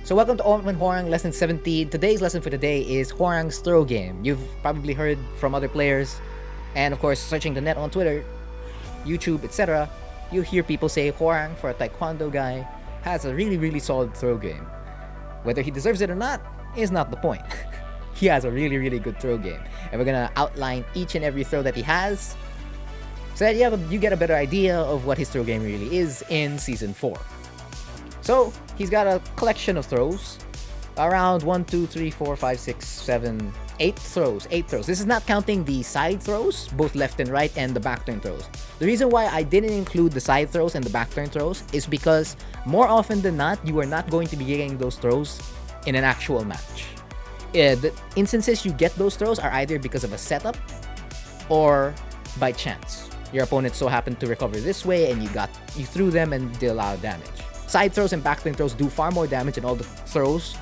So welcome to Hwoarang lesson 17. Today's lesson for today is Hwoarang's throw game. You've probably heard from other players, and of course searching the net on Twitter, YouTube, etc. You hear people say Hwoarang, for a Taekwondo guy, has a really solid throw game. Whether he deserves it or not is not the point. He has a really good throw game, and we're gonna outline each and every throw that he has, so that you get a better idea of what his throw game really is in Season 4. So, he's got a collection of throws. Around 1, 2, 3, 4, 5, 6, 7, 8 throws. 8 throws. This is not counting the side throws, both left and right, and the backturn throws. The reason why I didn't include the side throws and the backturn throws is because more often than not, you are not going to be getting those throws in an actual match. The instances you get those throws are either because of a setup or by chance. Your opponent so happened to recover this way and you threw them and did a lot of damage. Side throws and backturn throws do far more damage than all the throws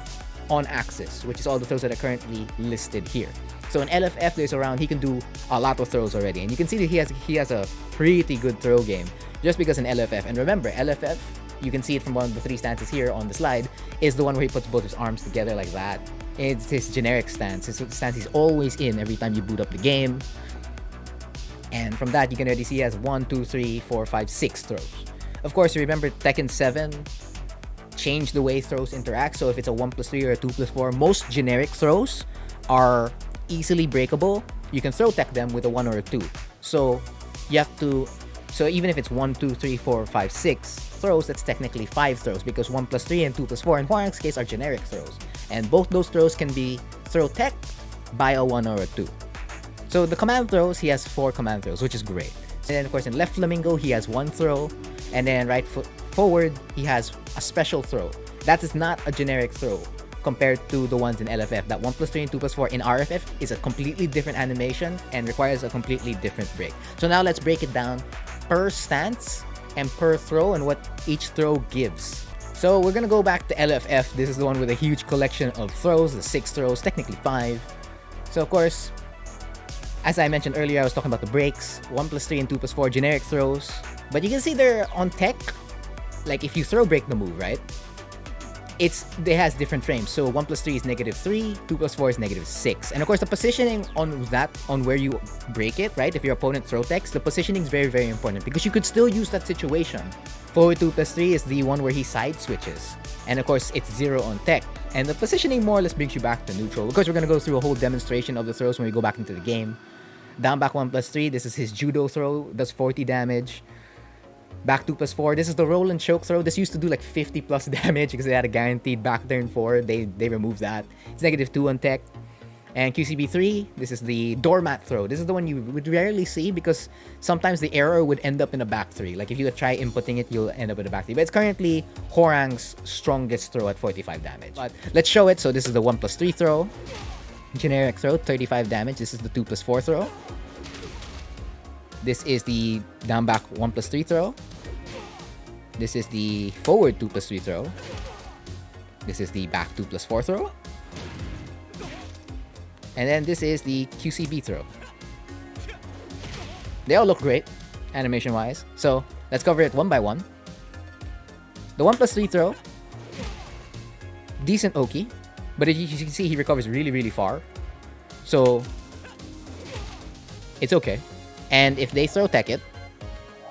on axis, which is all the throws that are currently listed here. So in LFF, he can do a lot of throws already, and you can see that he has a pretty good throw game just because in LFF. And remember, LFF, you can see it from one of the 3 stances here on the slide, is the one where he puts both his arms together like that. It's his generic stance. It's the stance he's always in every time you boot up the game. And from that, you can already see he has 1, 2, 3, 4, 5, 6 throws. Of course, you remember Tekken 7 changed the way throws interact. So if it's a 1+3 or a 2+4, most generic throws are easily breakable. You can throw tech them with a 1 or a 2. So you have to. So even if it's 1, 2, 3, 4, 5, 6 throws, that's technically 5 throws because 1+3 and 2+4 in Hwoarang's case are generic throws, and both those throws can be throw tech by a 1 or a 2. So the command throws, he has 4 command throws, which is great. And then of course in left Flamingo, he has 1 throw. And then right foot forward, he has a special throw. That is not a generic throw compared to the ones in LFF. That 1+3 and 2+4 in RFF is a completely different animation and requires a completely different break. So now let's break it down per stance and per throw and what each throw gives. So we're gonna go back to LFF. This is the one with a huge collection of throws, the 6 throws, technically 5. So of course, as I mentioned earlier, I was talking about the breaks, 1+3 and 2+4 generic throws. But you can see they're on tech, like if you throw break the move, right? It has different frames. So 1+3 is -3, 2+4 is -6. And of course, the positioning on where you break it, right? If your opponent throw techs, the positioning is very important because you could still use that situation. Forward 2+3 is the one where he side switches. And of course, it's 0 on tech. And the positioning more or less brings you back to neutral. Of course, we're going to go through a whole demonstration of the throws when we go back into the game. Down back 1+3, this is his judo throw, does 40 damage. Back 2+4, this is the roll and choke throw. This used to do like 50+ damage because they had a guaranteed backturn 4. They removed that. It's -2 on tech. And QCB3, this is the doormat throw. This is the one you would rarely see because sometimes the error would end up in a back 3. Like if you try inputting it, you'll end up in a back 3. But it's currently Hwoarang's strongest throw at 45 damage. But let's show it. So this is the 1+3 throw. Generic throw, 35 damage. This is the 2+4 throw. This is the down back 1+3 throw. This is the forward 2+3 throw. This is the back 2+4 throw. And then this is the QCB throw. They all look great, animation wise. So let's cover it one by one. The 1+3 throw, decent Oki, but as you can see, he recovers really far. So it's okay. And if they throw tech it,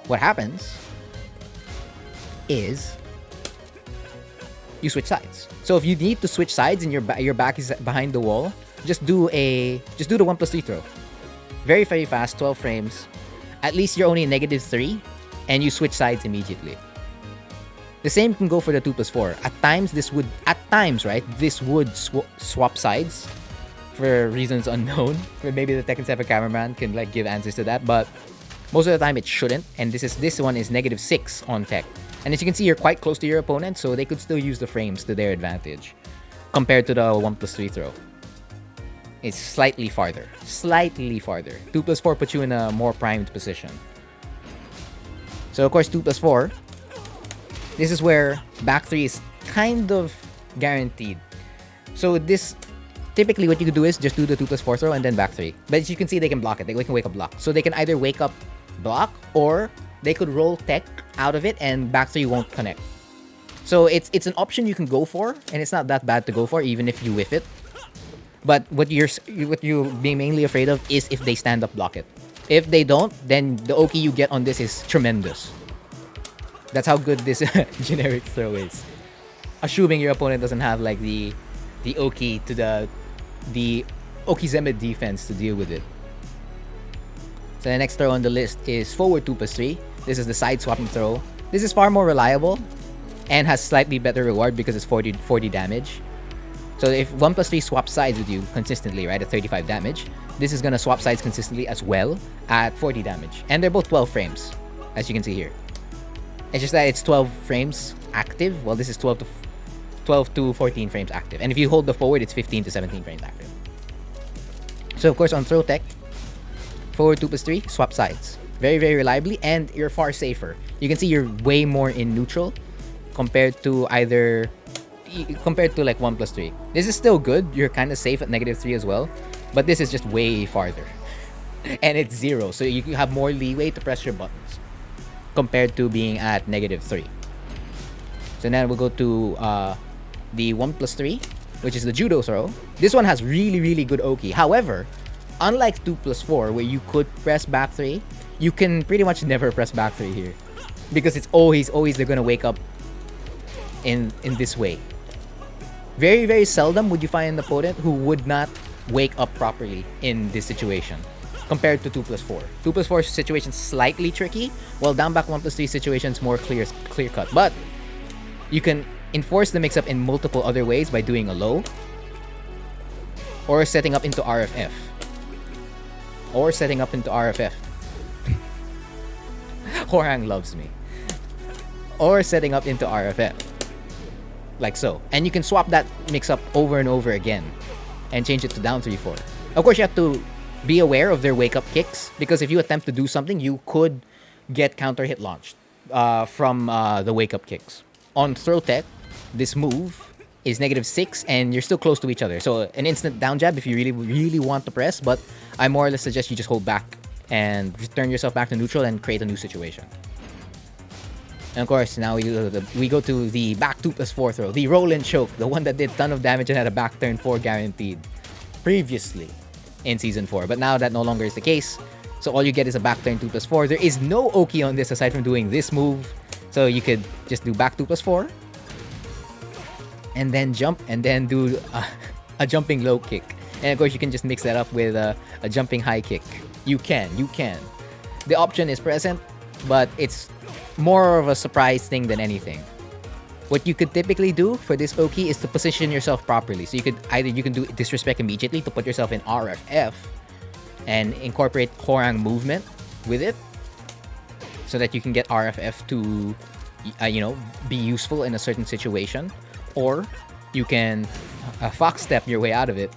what happens is you switch sides. So if you need to switch sides and your back is behind the wall, just do the 1+3 throw. Very fast, 12 frames. At least you're only -3, and you switch sides immediately. The same can go for the 2+4. At times, this would swap sides for reasons unknown. Maybe the Tekken 7 cameraman can like give answers to that, but most of the time it shouldn't. And this one is -6 on tech. And as you can see, you're quite close to your opponent, so they could still use the frames to their advantage compared to the 1+3 throw. It's slightly farther. 2+4 puts you in a more primed position. So of course, 2+4, this is where back 3 is kind of guaranteed. So this, typically what you could do is just do the 2+4 throw and then back 3. But as you can see, they can block it. They can wake up block. So they can either wake up block or they could roll tech out of it and back 3 won't connect. So it's an option you can go for, and it's not that bad to go for, even if you whiff it. But what you're being mainly afraid of is if they stand up block it. If they don't, then the Oki you get on this is tremendous. That's how good this generic throw is. Assuming your opponent doesn't have like the Oki to the Okizeme defense to deal with it. So the next throw on the list is forward 2+3. This is the side swapping throw. This is far more reliable and has slightly better reward because it's 40 damage. So if 1+3 swaps sides with you consistently, right, at 35 damage, this is gonna swap sides consistently as well at 40 damage. And they're both 12 frames, as you can see here. It's just that it's 12 frames active, while this is 12 to 14 frames active. And if you hold the forward, it's 15 to 17 frames active. So of course on throw tech, forward 2+3, swap sides. Very, very reliably, and you're far safer. You can see you're way more in neutral compared to like 1+3. This is still good. You're kind of safe at -3 as well, but this is just way farther. And it's 0, so you have more leeway to press your buttons compared to being at -3. So now we'll go to the 1+3, which is the judo throw. This one has really, really good Oki. However, unlike 2+4, where you could press back 3, you can pretty much never press back 3 here, because it's always they're gonna wake up in this way. Very, very seldom would you find an opponent who would not wake up properly in this situation compared to 2+4. 2+4 situation slightly tricky, while down back 1+3 situations more clear cut. But you can enforce the mix-up in multiple other ways by doing a low, or setting up into RFF. Hwoarang loves me. Or setting up into RFF. Like so. And you can swap that mix-up over and over again and change it to down 3-4. Of course, you have to be aware of their wake-up kicks, because if you attempt to do something, you could get counter hit launched from the wake-up kicks. On throw tech, this move is -6, and you're still close to each other. So an instant down jab if you really, really want to press, but I more or less suggest you just hold back and return yourself back to neutral and create a new situation. And of course, now we go to the back 2+4 throw, the roll and choke, the one that did ton of damage and had a back turn 4 guaranteed previously in Season 4. But now that no longer is the case, so all you get is a back turn 2+4. There is no Oki on this aside from doing this move, so you could just do back 2+4 and then jump and then do a jumping low kick. And of course, you can just mix that up with a jumping high kick. You can. The option is present, but it's more of a surprise thing than anything. What you could typically do for this Oki is to position yourself properly. So you can do disrespect immediately to put yourself in RFF and incorporate Hwoarang movement with it, so that you can get RFF to be useful in a certain situation. Or you can fox step your way out of it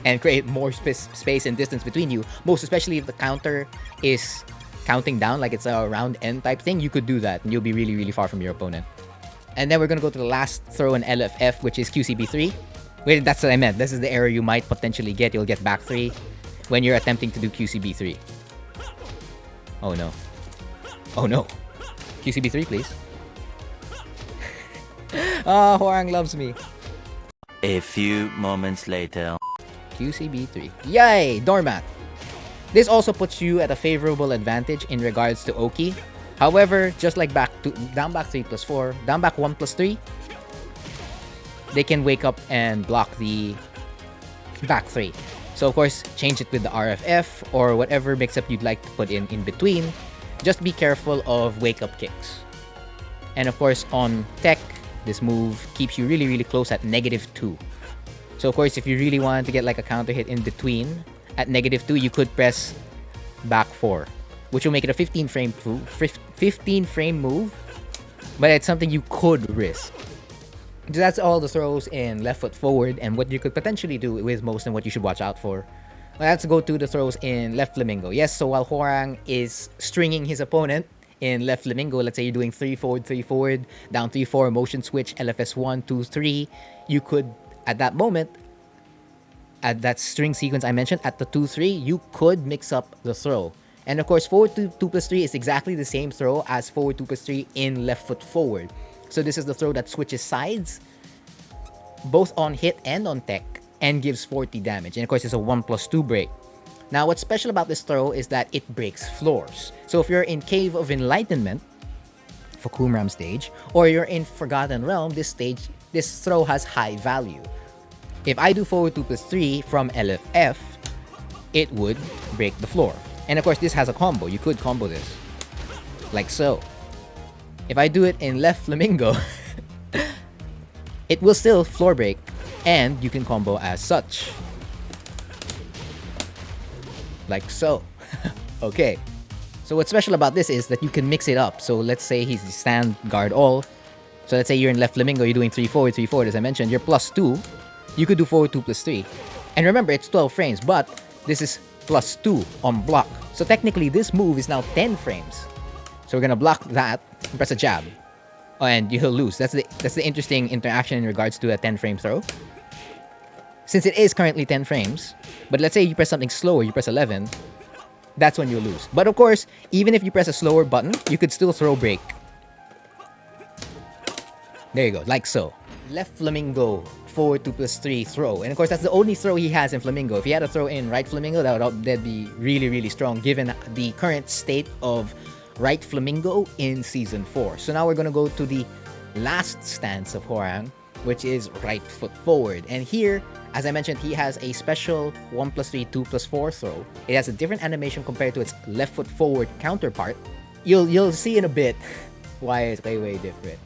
and create more space and distance between you. Most especially if the counter is counting down, like it's a round end type thing, you could do that and you'll be really, really far from your opponent. And then we're gonna go to the last throw in LFF, which is QCB3. Wait, that's what I meant. This is the error you might potentially get. You'll get back 3 when you're attempting to do QCB3. Oh no. Oh no. QCB3, please. Hwoarang loves me. A few moments later. QCB3. Yay! Doormat. This also puts you at a favorable advantage in regards to Oki. However, just like down back 3+4, down back 1+3, they can wake up and block the back 3. So of course, change it with the RFF or whatever mix-up you'd like to put in between. Just be careful of wake-up kicks. And of course, on tech, this move keeps you really, really close at -2. So of course, if you really wanted to get like a counter hit in between, at -2, you could press back 4, which will make it a 15 frame move, but it's something you could risk. So that's all the throws in left foot forward and what you could potentially do with most and what you should watch out for. Let's go to the throws in left Flamingo. Yes, so while Hwoarang is stringing his opponent in left Flamingo, let's say you're doing 3 forward, down 3-4, motion switch, LFS 1, 2, 3, you could, at that moment, at that string sequence I mentioned, at the 2-3, you could mix up the throw. And of course, forward 2+3 is exactly the same throw as forward 2+3 in left foot forward. So this is the throw that switches sides, both on hit and on tech, and gives 40 damage. And of course, it's a 1+2 break. Now, what's special about this throw is that it breaks floors. So if you're in Cave of Enlightenment, for Hwoarang stage, or you're in Forgotten Realm, this throw has high value. If I do forward 2+3 from LFF, it would break the floor. And of course, this has a combo. You could combo this, like so. If I do it in left Flamingo, it will still floor break, and you can combo as such. Like so. Okay. So what's special about this is that you can mix it up. So let's say he's the stand guard all. So let's say you're in left Flamingo, you're doing 3 forward, 3 forward, as I mentioned. You're +2. You could do forward 2+3. And remember, it's 12 frames, but this is +2 on block. So technically, this move is now 10 frames. So we're gonna block that and press a jab. Oh, and you'll lose. That's the interesting interaction in regards to a 10-frame throw. Since it is currently 10 frames, but let's say you press something slower, you press 11, that's when you'll lose. But of course, even if you press a slower button, you could still throw break. There you go, like so. Left Flamingo, forward 2+3 throw. And of course, that's the only throw he has in Flamingo. If he had a throw in right Flamingo, that'd be really, really strong given the current state of right Flamingo in Season 4. So now we're gonna go to the last stance of Hwoarang, which is right foot forward. And here, as I mentioned, he has a special 1+3, 2+4 throw. It has a different animation compared to its left foot forward counterpart. You'll see in a bit why it's way different.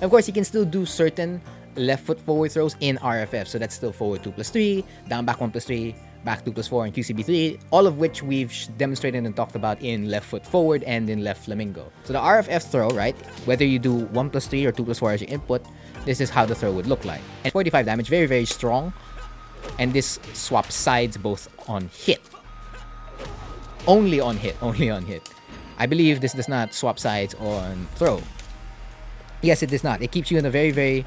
Of course, you can still do certain left foot forward throws in RFF. So that's still forward 2+3, down back 1+3, back 2+4, and QCB3, all of which we've demonstrated and talked about in left foot forward and in left Flamingo. So the RFF throw, right, whether you do 1+3 or 2+4 as your input, this is how the throw would look like. And 45 damage, very strong. And this swaps sides both on hit. Only on hit. I believe this does not swap sides on throw. Yes, it does not. It keeps you in a very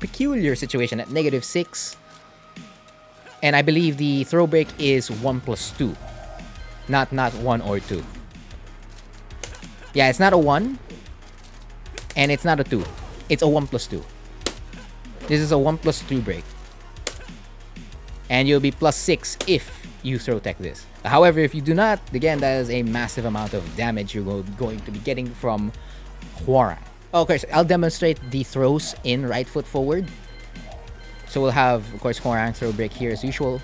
peculiar situation at -6. And I believe the throw break is 1+2. Not 1 or 2. Yeah, it's not a 1. And it's not a 2. It's a 1+2. This is a 1+2 break. And you'll be +6 if you throw tech this. However, if you do not, again, that is a massive amount of damage you're going to be getting from Hwoarang. Okay, so I'll demonstrate the throws in right foot forward. So we'll have, of course, Hwoarang throw break here as usual.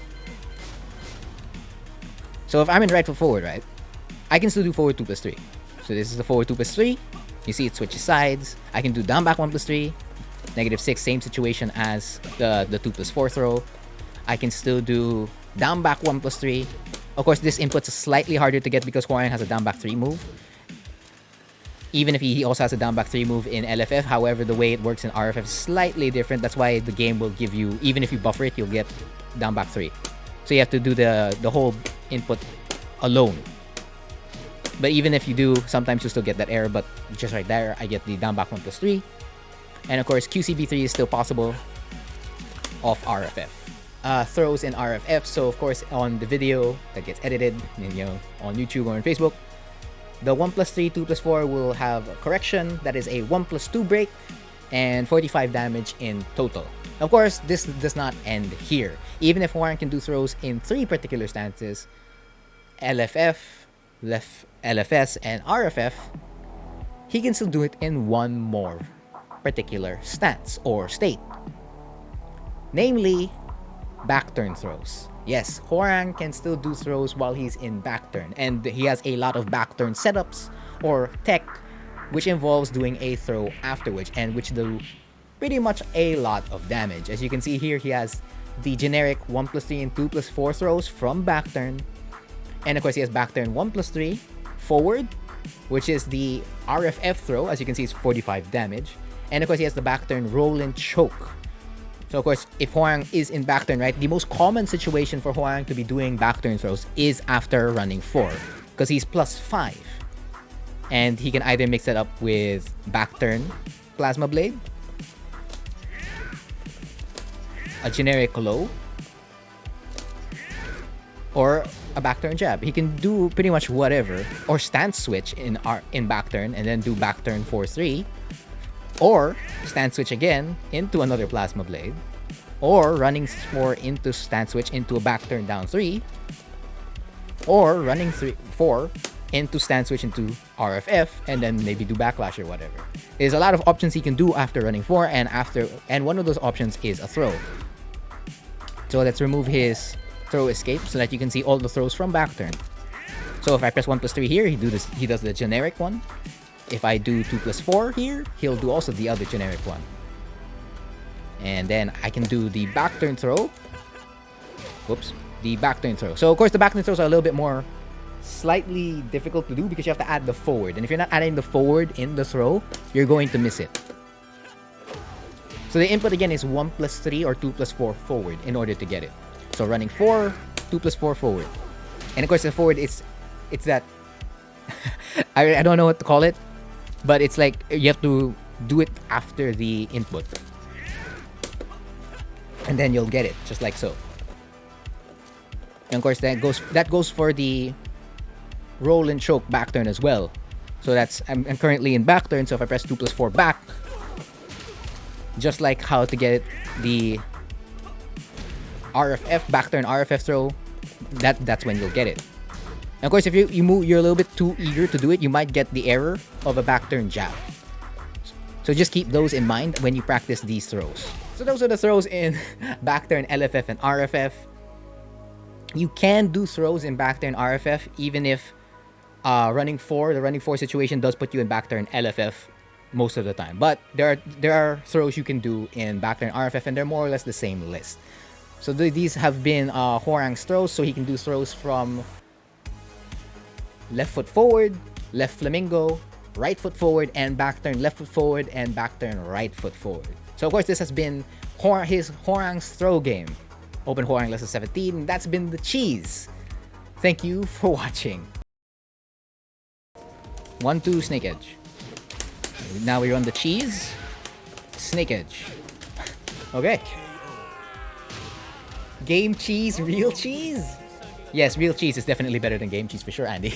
So if I'm in right foot forward, right, I can still do forward 2+3. So this is the forward 2+3. You see it switches sides. I can do down back 1+3. -6, same situation as the 2+4 throw. I can still do down back 1+3. Of course, this input's slightly harder to get because Hwoarang has a down back 3 move. Even if he also has a down back 3 move in LFF, however, the way it works in RFF is slightly different. That's why the game will give you, even if you buffer it, you'll get down back 3. So you have to do the whole input alone. But even if you do, sometimes you still get that error. But just right there, I get the down back 1+3. And of course, QCB3 is still possible off RFF. Throws in RFF. So of course, on the video that gets edited, on YouTube or on Facebook, the 1+3, 2+4 will have a correction. That is a 1+2 break and 45 damage in total. Of course, this does not end here. Even if Hwoarang can do throws in 3 particular stances, LFF, LFS, and RFF, he can still do it in 1 more particular stance or state. Namely, backturn throws. Yes, Hwoarang can still do throws while he's in backturn, and he has a lot of backturn setups or tech which involves doing a throw afterwards and which do pretty much a lot of damage. As you can see here, he has the generic 1+3 and 2+4 throws from backturn, and of course he has backturn 1+3 forward, which is the RFF throw. As you can see, it's 45 damage, and of course he has the backturn roll and choke. So of course, if Hwoarang is in backturn, right, the most common situation for Hwoarang to be doing backturn throws is after running 4, because he's +5. And he can either mix it up with backturn plasma blade, a generic low, or a backturn jab. He can do pretty much whatever, or stance switch in backturn and then do backturn 4-3, or stand switch again into another plasma blade, or running 4 into stand switch into a back turn down 3, or running 4 into stand switch into RFF, and then maybe do backlash or whatever. There's a lot of options he can do after running 4, and one of those options is a throw. So let's remove his throw escape so that you can see all the throws from back turn. So if I press 1+3 here, he does the generic one. If I do 2+4 here, he'll do also the other generic one. And then I can do the back turn throw. Whoops. The back turn throw. So of course the back turn throws are a little bit more slightly difficult to do because you have to add the forward. And if you're not adding the forward in the throw, you're going to miss it. So the input again is 1+3 or 2+4 forward in order to get it. So running 4, 2+4 forward. And of course the forward it's that I don't know what to call it, but it's like you have to do it after the input. And then you'll get it, just like so. And of course that goes for the roll and choke back turn as well. So that's I'm currently in back turn, so if I press 2+4 back, just like how to get the RFF back turn RFF throw, that's when you'll get it. And of course, if you move, you're a little bit too eager to do it, you might get the error of a back turn jab. So just keep those in mind when you practice these throws. So those are the throws in back turn, LFF, and RFF. You can do throws in back turn RFF even if the running 4 situation does put you in back turn LFF most of the time. But there are throws you can do in back turn RFF, and they're more or less the same list. So these have been Hwoarang's throws, so he can do throws from left foot forward, left flamingo, right foot forward, and back turn left foot forward, and back turn right foot forward. So of course this has been his Hwoarang's throw game. Open Hwoarang lesson 17, that's been the cheese. Thank you for watching. 1-2 snake edge. Now we run the cheese, snake edge. Okay. Game cheese, real cheese? Yes, real cheese is definitely better than game cheese for sure, Andy.